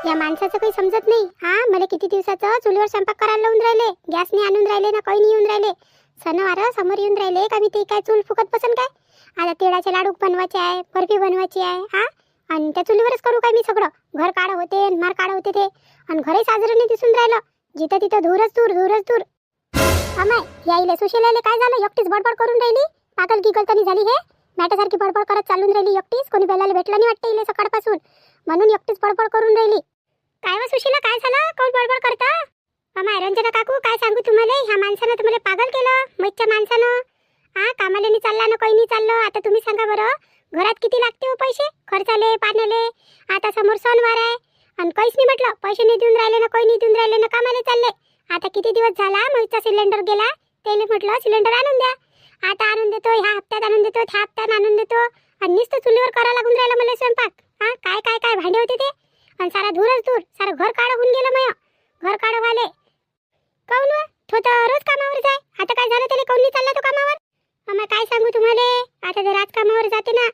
या माणसाचं काही समजत नाही. हा, मला किती दिवसाचं चुलीवर स्वयंपाक करायला लावून राहिले, गॅस नाही आणून राहिले ना, काही नाही येऊन राहिले. सणवार समोर येऊन राहिले का मी ते काय चूल फुकत बसन काय? आता तिळाचे लाडू बनवायचे आहे, बर्फी बनवायची आहे. हा, आणि त्या चुलीवरच करू काय मी सगळं? घर काढ होते, मार काढ होते ते, आणि घरही साजरं नाही दिसून राहिलं. जिथं तिथं धूरच धूर, धूरच धूर. अमाय, यायले सुशीलाले काय झालं? एकटीच बडबड करून राहिली. पागल की गलतनी झाली हे. मॅटासारखी बडबड करत चालून राहिली एकटीच. कोणी बेलाला भेटलं नाही वाटतं इले सकाळपासून, म्हणून एकटीच बडबड करून राहिली. काय व सुशीला, काय झालं? कोण बडबड करता? अमाय रंजना काकू, काय सांगू तुम्हाला, ह्या माणसानं तुम्हाला पागल केलं, मैच्या माणसानं. हा, कामाला नाही चालला ना, काही नाही चाललं. आता तुम्ही सांगा बरं, घरात किती लागते हो पैसे खर्चाले पाण्याले? आता समोर सणवार आहे आणि काहीच नाही म्हटलं, पैसे नाही देऊन राहिले ना, काही नाही देऊन राहिले ना, कामाला चालले. आता किती दिवस झाला मैचा सिलेंडर गेला, त्याला म्हटलं सिलेंडर आणून द्या. आता आणून देतो, ह्या हप्त्यात आणून देतो, ह्या हप्त्यात आणून देतो, आणि नुसतं चुलीवर करावं लागून राहिलं मला स्वयंपाक. हा, काय काय काय भांडे होते ते, आणि सारा धूरच धूर, सारं घर काढ होऊन गेलं मग. घर काढ व्हाले काऊन तो तर रोज कामावर जाय. आता काय झालं त्याला, काऊन नाही चालला तो कामावर? आम्हाला काय सांगू तुम्हाला, आता ते राज कामावर जाते ना,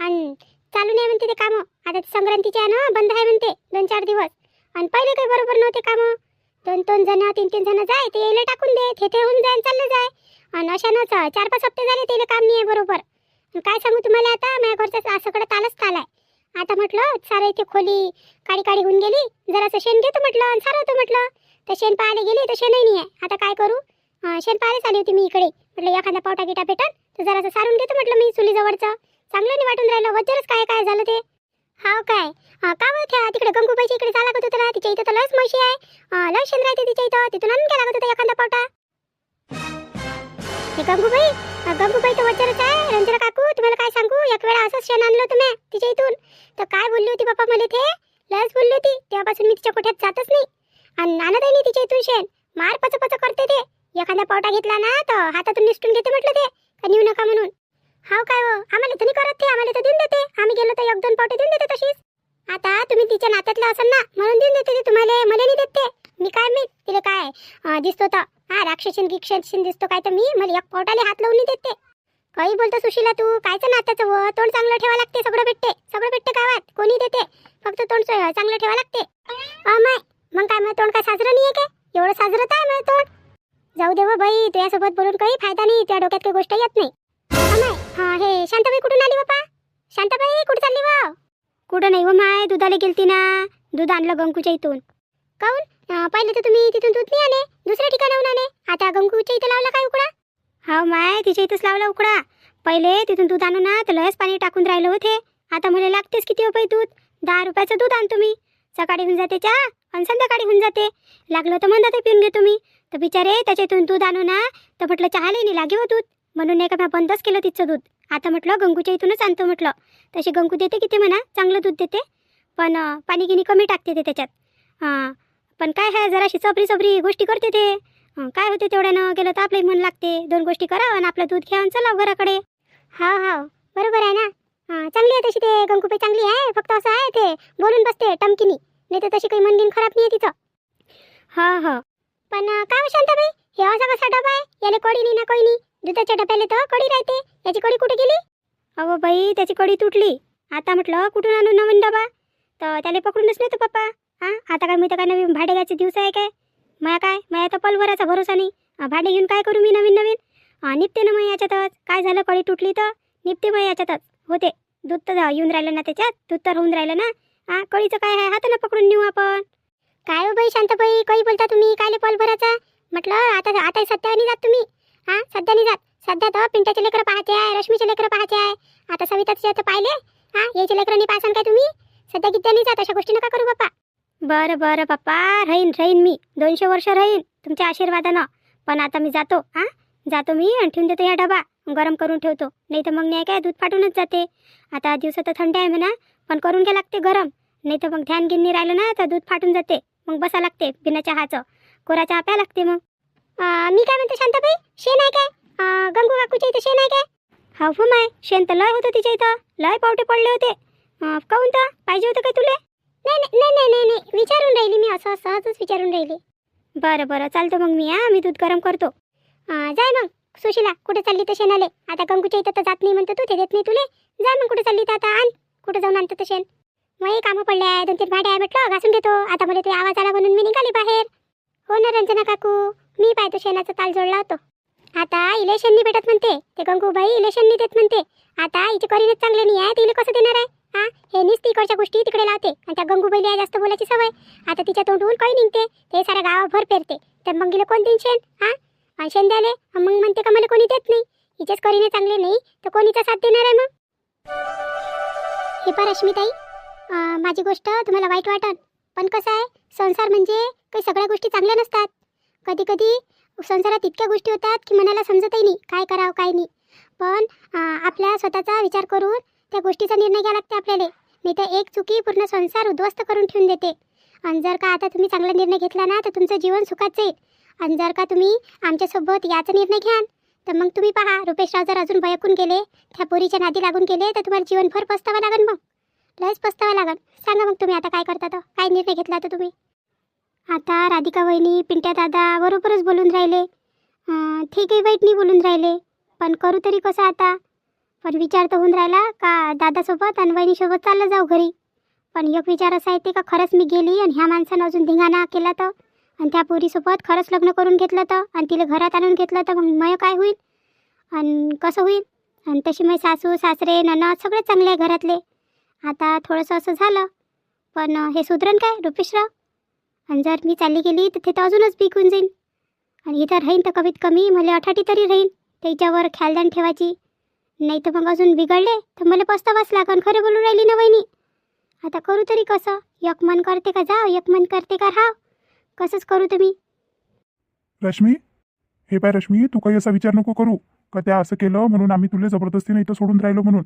आणि चालू नाही म्हणते ते कामं. आता ते संक्रांतीचे आहे ना, बंद आहे म्हणते 2-4 दिवस. आणि पहिले काही बरोबर नव्हते कामं. 2-2 जण 3-3 जण जाय, ते यायला टाकून दे, ते होऊन जाय, चाललं जाय. आणि अशानं 4-5 हप्ते झाले त्याला काम नाही आहे बरोबर. काय सांगू तुम्हाला, आता माझ्या घरचं सगळं तालच तालाय. आता म्हटलं सारं इथे खोली काडी काडी होऊन गेली, जरासं शेण घेतो म्हटलं आणि सारवतो म्हटलं. तर शेण पाहायला गेली तर शेणही नाही आहे. आता काय करू? शेण पाहायला आली होती मी इकडे, म्हटलं एखादा पावटा गिटा भेटन तर जरासं सारून घेतो म्हटलं मी चुलीजवळचं. चांगलं नाही वाटून राहिलं, वजरच काय काय झालं ते. हाव काय? का बरं तिकडे गंगूबाईच्या इकडे चाला लागत होतं ना, तिच्या इथं तर लयच म्हशी आहे, लय शेण राहते तिच्या इथं, तिथून आणून घ्या लागत होता एखादा पावटा. हे गंगूबाई तर वजरच आहे. रंजना काकू, तुम्हाला काय सांगू, एक वेळा असंच शेण आणलं होतं मी तिच्या इथून, तर काय बोलली होती बाप्पा मला, ते लयच बोलली होती. तेव्हापासून मी तिच्या कोठ्यात जातच नाही आणि आणतही नाही तिच्या इथून शेण. मार पच करते ते. एखादा पावटा घेतला ना तर हातातून निसटून घेते म्हटलं ते, का नेऊ नका म्हणून. हाव काय हो, आम्हाला तर नाही करत ते, आम्हाला तर देऊन देते. आम्ही गेलो तर 1-2 पावटे देऊन देते तशीच. आता तुम्ही तिच्या नात्यातलं असाल ना, म्हणून देऊन देते ते तुम्हाला, मला नाही देत ते. मी काय मी तिला काय दिसतो तर हा राक्षसीन गिक्षसीन दिसतो काय, तर मी मला एक पावटाले हात लावून नाही देत ते. काही बोलतो सुशीला तू, कायचं नात्याचं व? तोंड चांगलं ठेवा लागते, सगळं भेटते गावात, कोणी देते, फक्त तोंड चांगलं ठेवा लागते. माय, मग काय मग तोंड काय साजरं नाही आहे काय? एवढं साजरत आहे मग तोंड. जाऊ दे व बाई, तुझ्यासोबत बोलून काही फायदा नाही, त्या डोक्यात काही गोष्ट येत नाही. माय, हा, हे शांताबाई कुठून आली बापा? शांताबाई कुठे चालली वा? कुठं नाही व माय, दुधाला गेलती ना, दूध आणलं गंगूच्या इथून. काऊन? पहिले तर तुम्ही तिथून दूध नाही आले, दुसऱ्या ठिकाणाहून आले, आता गंगूच्या इथं लावला काय उकडा? हा माय, तिच्या इथंच लावला उकडा. पहिले तिथून दूध आणू ना तर लयच पाणी टाकून राहिलं होते. आता मला लागतेच किती रुपये दूध, 10 रुपयाचं दूध आणतो मी. सकाळी होऊन जाते चहा आणि संध्याकाळी होऊन जाते. लागलं तर म्हणता ते पिऊन घेतो मी. तर बिचारे त्याच्यातून दूध आणू ना तर म्हटलं चहाला नाही लागे हो दूध, म्हणून नाही का मी बंदच केलं तिचं दूध. आता म्हटलं गंगूच्या इथूनच आणतो म्हटलं. तशी गंगू देते किती म्हणा, चांगलं दूध देते, पण पाणी गिनी कमी टाकते ते त्याच्यात. हां, पण काय आहे, जराशी चबरी गोष्टी करते ते. काय होते तेवढ्यानं, गेलं तर आपलंही मन लागते, 2 गोष्टी करावं आणि आपलं दूध घ्या आणि चला घराकडे. हाव बरोबर आहे ना. चांगली आहे तशी ते गंगूबाई, चांगली आहे, फक्त असं आहे ते बोलून बसते टमकीनी, नाही तर तशी काही मनगिन खराब नाही आहे तिचं. हा, पण काय शांताबाई, हे असा कसा डबा आहे, याला कडी नाही ना काही नाही, दुधाच्या डब्याला तर कडी राहते, याची कडी कुठे गेली? अहो बाई, त्याची कडी तुटली. आता म्हटलं कुठून आणू नवीन डबा, तर त्याला पकडूनच नेतो पप्पा. हां, आता काय मी तर काय नवीन भाडे घ्यायचे दिवस आहे काय? माया तर पलवराचा भरोसा नाही, भाडे घेऊन काय करू मी नवीन निपते ना मग याच्यातच. काय झालं, कडी तुटली तर निपते मग याच्यातच होते. दूध तर येऊन राहिलं ना त्याच्यात, दूध तर होऊन राहिलं ना. हां, कळीचं काय आहे, हातानं पकडून नेऊ आपण. काय हो बाई शांताबाई, काही बोलता तुम्ही, काय पलभराचा म्हटलं. आता सध्या नाही जात तुम्ही? हां, सध्या नाही जात. सध्या तर पिंट्याचे लेकरं पाहायचे आहे, रश्मीचे लेकरं पाहायचे आहे. आता सविताचे तर पाहिले. हां, याचे लेकरं नाही पाहसान काय तुम्ही? सध्या किती नाही जात, अशा गोष्टी नका करू बाप्पा. बरं पप्पा, राहीन मी 200 वर्ष राहीन तुमच्या आशीर्वादानं. पण आता मी जातो. हां, जातो मी आणि ठेवून देतो या डबा, गरम करून ठेवतो, नाही तर मग नाही काय दूध फाटूनच जाते. आता दिवस तर थंड आहे म्हणा, पण करून घ्या लागते गरम, नाही तर मग ध्यान गिन्नी राहिलं ना तर दूध फाटून जाते, मग बसा लागते बिना चहाचं, कोरा चहा प्या लागते मग. मी काय म्हणते शांताबाई, शेण आहे काय गंगू काकूच्या इथं, शेण आहे काय? हा हो माय, शेण तर लय होतं तिच्या इथं, लय पावटे पडले होते. काहून तर पाहिजे होतं काय तुले? नाही, विचारून राहिली मी, असं सहजच विचारून राहिली. बरं चालतो मग मी दूध गरम करतो. जाय मग सुशीला, कुठे चालली तर शेणाले? आता गंगूच्या इथं तर जात नाही म्हणतो तू, ते देत नाही तुले. जाय मग कुठे चालली तर आता आण, कुठे जाऊन आणतं तर शेण. मग कामं पडले आहे, 2-3 भांडे आहे म्हटलं घासून घेतो. आता मला ते आवाज आला म्हणून मी निघाली बाहेर. हो ना रंजना काकू, मी पाहतो शेणाचा ताल जोडला होतो. आता इलेक्शन नाही भेटत म्हणते, ते गंगूबाई इलेक्शन नाही देत म्हणते. आता हिचे करीनच चांगले नाही आहे, तिला कसं देणार आहे? हा, हे नीच तिकडच्या गोष्टी तिकडे लावते आणि त्या गंगूबाईला आहे जास्त बोलायची सवय. आता तिच्या तोंडून काही निघते, ते साऱ्या गावाभर पेरते. तर मग गेलं कोण देईन शेण? हा, आणि शेण द्याले मग म्हणते का मला कोणी देत नाही. हिचेच करीने चांगले नाही तर कोणीचा साथ देणार आहे मग? हे पहा रश्मीताई, माझी गोष्ट तुम्हाला वाईट वाटन, पण कसं आहे, संसार म्हणजे काही सगळ्या गोष्टी चांगल्या नसतात. कधी कधी संसारात इतक्या गोष्टी होतात की मनाला समजतही नाही काय करावं काय नाही. पण आपल्या स्वतःचा विचार करून त्या गोष्टीचा निर्णय घ्यावा लागते आपल्याला. नाही तर एक चुकी पूर्ण संसार उद्ध्वस्त करून ठेवून देते. आणि जर का आता तुम्ही चांगला निर्णय घेतला ना तर तुमचं जीवन सुखात जाईल. आणि जर का तुम्ही आमच्यासोबत याचा निर्णय घ्याल तर मग तुम्ही पहा, रुपेशराव जर अजून भयकून गेले, त्या पोरीच्या नादी लागून गेले तर तुम्हाला जीवनभर पस्तावा लागेल. मग लयच पस्तावा लागेल. सांगा मग तुम्ही आता काय करता, तर काय निर्णय घेतला तर तुम्ही? आता राधिका वहिनी, पिंट्या दादा बरोबरच बोलून राहिले. ठीक आहे, वाईट नाही बोलून राहिले, पण करू तरी कसं आता? पण विचार तर होऊन राहिला का दादासोबत आणि वहिनीसोबत चाललं जाऊ घरी. पण एक विचार असा येते का खरंच मी गेली आणि ह्या माणसानं अजून धिंगाणा केला तर, आणि त्या पोरीसोबत खरंच लग्न करून घेतलं तर, आणि तिला घरात आणून घेतलं तर मग मय काय होईल आणि कसं होईल? आणि तशी मग सासू सासरे ननद सगळे चांगले आहे घरातले. आता थोडंसं असं झालं, पण हे सुधरण काय रुपेशराव? आणि जर मी चालली गेली तर ते तर अजूनच बिकून जाईन. आणि इथं राहीन तर कमीत कमी मला अठाठी तरी राहीन, त्याच्यावर ख्यालदान ठेवायची. नाही तर मग अजून बिघडले तर मला पस्तावाच लागन. खरे बोलून राहिली ना वहिनी. आता करू तरी कसं? एक मन करते का जाव, एक मन करते का राहाव, कसंच करू तुम्ही? रश्मी, हे पाय रश्मी, तू काही असा विचार नको करू का त्या असं केलं म्हणून आम्ही तुला जबरदस्तीने इथं सोडून राहिलो म्हणून.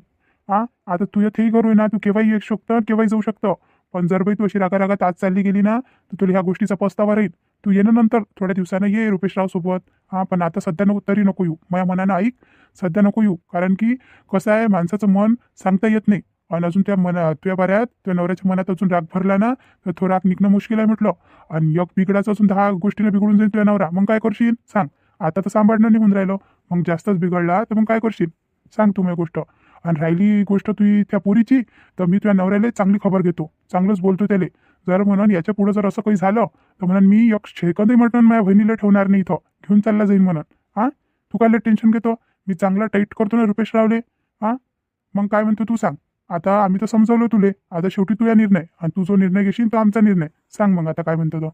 हा, आता तू हे करू ना, तू केव्हाही येऊ शकतं केव्हाही जाऊ शकतं. पण जर बाई तू अशी रागारागात आज चालली गेली ना तर तुला ह्या गोष्टीचा पस्तावा राहील. तू ये ना नंतर थोड्या दिवसानं ये रुपेशराव सोबत. हा, पण आता सध्या नको, तरी नको येऊ. माझ्या मनानं ऐक, सध्या नको येऊ. कारण की कसं आहे, माणसाचं मन सांगता येत नाही. आणि अजून त्या तुझ्या बऱ्यात तुझ्या नवऱ्याच्या मनात अजून राग भरला ना तर तो राग निघणं मुश्किल आहे म्हटलं. आणि एक बिघडाचं अजून 10 गोष्टीला बिघडून जाईल तुझ्या नवरा. मग काय करशील सांग? आता तर सांभाळणं निघून राहिलं, मग जास्तच बिघडला तर मग काय करशील सांग तू मला गोष्ट. आणि राहिली गोष्ट तुझी त्या पोरीची, तर मी तुझ्या नवऱ्याला चांगली खबर घेतो, चांगलंच बोलतो त्याला. जर म्हणून याच्या पुढं जर असं काही झालं तर म्हणून मी एक सेकंदही म्हणून माझ्या बहिणीला ठेवणार नाही, इथं घेऊन चालला जाईन म्हणून. हां, तू काय टेन्शन घेतो? मी चांगला टाईट करतो ना रुपेशरावले. हां, मग काय म्हणतो तू सांग? आता आम्ही तर समजवलं तुले, आता शेवटी तुझा निर्णय, आणि तू जो निर्णय घेशील तो आमचा निर्णय. सांग मग आता काय म्हणतो तो?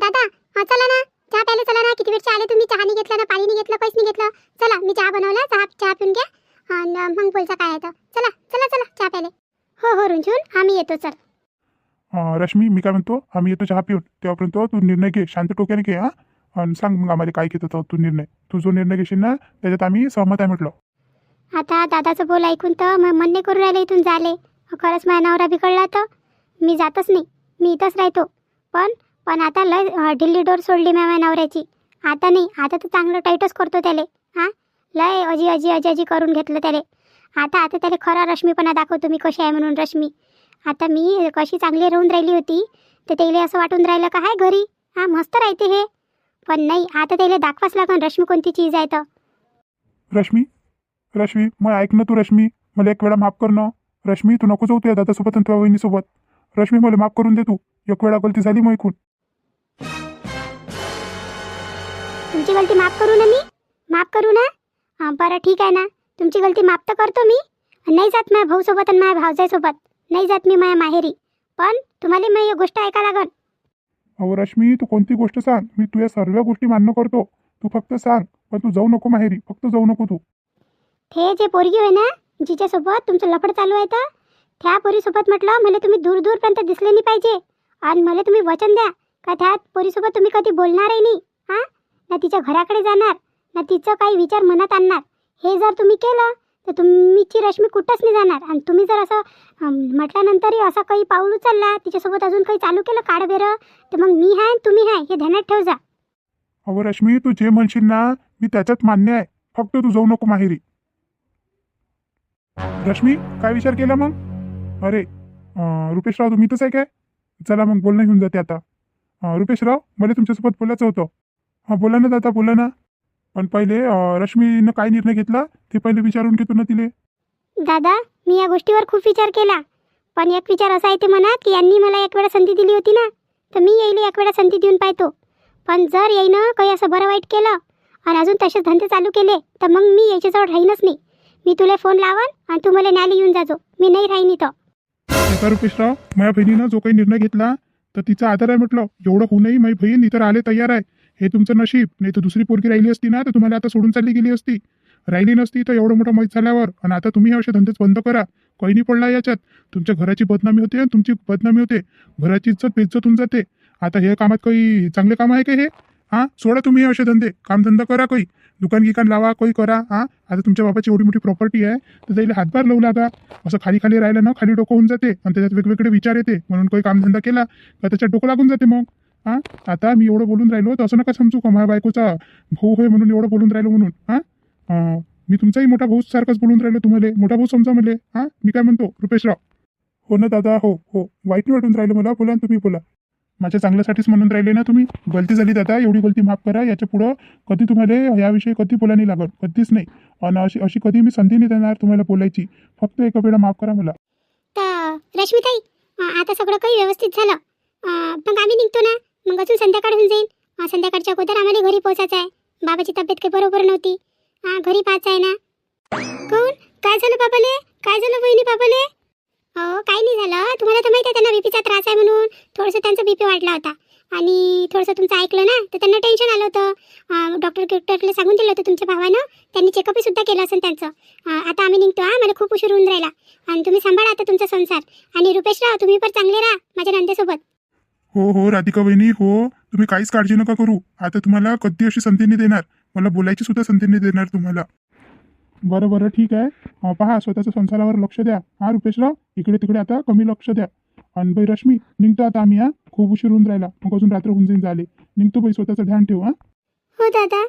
दादा, चला ना चहा प्यायला चला ना. किती वेळचे आले तुम्ही? चहा नाही घेतला ना, पाणी नाही घेतलं, काहीच नाही घेतलं. चला, मी चहा बनवला, चहा पिऊन घ्या आणि मग बोलचा काय आहे तर. चला चला चला चहा प्यायला. हो हो रुंजून, आम्ही येतो. चल रश्मी, मी काय म्हणतो, आम्ही येतो चहा पिऊन. तेव्हापर्यंत तू निर्णय घे, शांत टोक्याने घे. हां, आणि सांग मग आम्हाला काय घेतो तू निर्णय. तू जो निर्णय घेशील ना त्याच्यात आम्ही सहमत आहे म्हटलं. आता दादाचं बोल ऐकून तर मन नाही करून राहिलं इथून झाले. खरंच माझा नवरा बिघडला तर मी जातच नाही, मी इथंच राहतो. पण आता लय ढिल्ली डोर सोडली माझ्या नवऱ्याची. आता नाही, आता तर चांगलं टाईटच करतो त्याले. हां, लय अजी अजी अजी अजी करून घेतलं त्याले. आता त्याला खरा रश्मीपणा दाखवतो मी कशी आहे म्हणून. रश्मी, आता मी कशी चांगली राहून राहिली होती तर त्याला असं वाटून राहिलं का हाय घरी हां मस्त राहते हे. पण नाही, आता त्याला दाखवाच लागन रश्मी कोणती चीज आहे तर. रश्मी, मग ऐक ना तू. रश्मी, मला एक वेळा माफ कर ना. रश्मी, तू नको जाऊ तुझ्या दादासोबत आणि तुझ्या वहिनीसोबत. रश्मी, मला माफ करून दे तू. एक वेळा गलती झाली मग ऐकून. तुमची गलती माफ करू ना मी? माफ करू ना? हां बरं ठीक आहे ना, तुमची गलती माफ तर करतो मी. नाही जात माझ्या भाऊसोबत आणि माझ्या भावजाईसोबत, नाही जात मी माझ्या माहेरी. पण तुम्हाला मी एक गोष्ट ऐका लागन. अहो रश्मी, तू कोणती गोष्ट सांग, मी तुझ्या सर्व गोष्टी मान्य करतो. तू फक्त सांग, पण तू जाऊ नको माहेरी, फक्त जाऊ नको तू. ते जे पोरगी होय ना जिच्यासोबत तुमचं लफड चालू आहे तर त्या पोरीसोबत म्हटलं मला तुम्ही दूर दूरपर्यंत दिसले नाही पाहिजे. आणि मला तुम्ही वचन द्या का त्या पोरीसोबत तुम्ही कधी बोलणारही नाही. हां, ना तिच्या घराकडे जाणार, ना तिचं काही विचार मनात आणणार. हे जर तुम्ही केलं तर तुमची रश्मी कुठंच नाही जाणार. आणि तुम्ही जर असं म्हटल्यानंतरही असं काही पाऊल उचलला, तिच्यासोबत अजून काही चालू केलं काडबेरं, तर मग मी आहे तुम्ही आहे हे ध्यानात ठेव जा. अहो रश्मी, तू जे म्हणशील ना मी त्याच्यात मान्य आहे, फक्त तू जाऊ नको माहेरी. रश्मी, काय विचार केला मग? अरे रुपेशराव, तुम्ही इथंच आहे काय? चला मग बोलणं घेऊन जाते आता. रुपेशराव, मला तुमच्यासोबत बोलायचं होतं. हां बोला ना दादा, बोला ना. पण पहिले रश्मीनं काय निर्णय घेतला ते पहिले विचारून घेतो ना तिले. दादा, मी या गोष्टीवर खूप विचार केला, पण एक विचार असा येते मनात की यांनी मला एक वेळा संधी दिली होती ना, तर मी येईल एक वेळा संधी देऊन पाहतो. पण जर येईनं काही असं बरं वाईट केलं आणि अजून तसेच धंदे चालू केले तर मग मी याच्याजवळ राहीनच नाही. मी तुला फोन लावन आणि तू मला न्यायला येऊन जाजो. मी नाही राहीन इथं. एका रुपेशराव, माझ्या बहिणीनं जो काही निर्णय घेतला तर तिचा आदर आहे म्हटलं. एवढं होऊनही माझी बहीण इथं राहिले तयार आहे. हे तुमचं नशीब. नाही तर दुसरी पोरगी राहिली असती ना तर तुम्हाला आता सोडून चालली गेली असती. राहिली नसती तर एवढं मोठं मैत झाल्यावर. आणि आता तुम्ही असे धंदेच बंद करा. काही नाही पडला याच्यात. तुमच्या घराची बदनामी होते आणि तुमची बदनामी होते. घराची इज्जत बेइज्जत होऊन जाते. आता हे कामात काही चांगले काम आहे का हे? हां, सोडा तुम्ही असे धंदे. कामधंदा करा काही. दुकान गिकान लावा, काही करा. हां, आता तुमच्या बाबाची एवढी मोठी प्रॉपर्टी आहे तर त्याला हातभार लावू लागा. असं खाली खाली राहिलं ना, खाली डोकं होऊन जाते आणि त्याच्यात वेगवेगळे विचार येते. म्हणून काही कामधंदा केला का त्याच्यात डोकं लागून जाते मग. हां, आता मी एवढं बोलून राहिलो तर असं नका समजू का माझ्या बायकोचा भाऊ होय म्हणून एवढं बोलून राहिलो म्हणून. हां, मी तुमचाही मोठा भाऊ सारखाच बोलून राहिलो तुम्हाला. मोठा भाऊ समजा मला. हां, मी काय म्हणतो रुपेशराव? हो ना दादा, हो हो, वाईट नाही वाटून राहिलं मला. बोला ना तुम्ही, बोला. माझ्या चांगल्यासाठीच म्हणून राहिले ना तुम्ही. गलती झाली दादा, एवढी गलती माफ करा. याच्या पुढं कधी तुम्हाला याविषयी कधी बोला नाही लागत, कधीच नाही. आणि अशी अशी कधी मी संधी नाही देणार तुम्हाला बोलायची. फक्त एका वेळा माफ करा मला. तर रश्मीताई, आता सगळं काही व्यवस्थित झालं. मग आम्ही निघतो ना. मग अजून संध्याकाळ होऊन जाईल. संध्याकाळच्या अगोदर आम्हाला घरी पोहोचायचं आहे. बाबाची तब्येत काही बरोबर नव्हती. घरी पाहायचं आहे ना. कोण? काय झालं बाबाले? काय झालं बहिणी बाबाले? हो, काही नाही झालं. तुम्हाला तर माहिती आहे त्यांना बीपीचा त्रास आहे म्हणून. थोडंसं त्यांचा बीपी वाढला होता आणि थोडंसं तुमचं ऐकलं ना तर त्यांना टेन्शन आलं होतं. डॉक्टरला सांगून दिलं होतं तुमच्या भावानं. त्यांनी चेकअपही सुद्धा केलं असेल त्यांचं. आता आम्ही निघतो. मला खूप उशीर होऊन राहिला आणि तुम्ही सांभाळा आता तुमचा संसार. आणि रुपेशराव, तुम्ही पण चांगले राहा माझ्या नंदेसोबत. हो हो राधिका बहिणी, हो, तुम्ही काहीच काळजी नका करू. आता तुम्हाला कधी अशी संधी नाही देणार. मला बोलायची सुद्धा संधी नाही देणार तुम्हाला. बरं बरं, ठीक आहे. पहा, स्वतःच्या संसारावर लक्ष द्या. हां रुपेशराव, इकडे तिकडे आता कमी लक्ष द्या. आणि बाई रश्मी, निघतो आता आम्ही. खूप उशीर होऊन राहिला. मग अजून रात्र होऊन जाईन झाले. निघतो बाई, स्वतःचं ध्यान ठेव. हो दादा.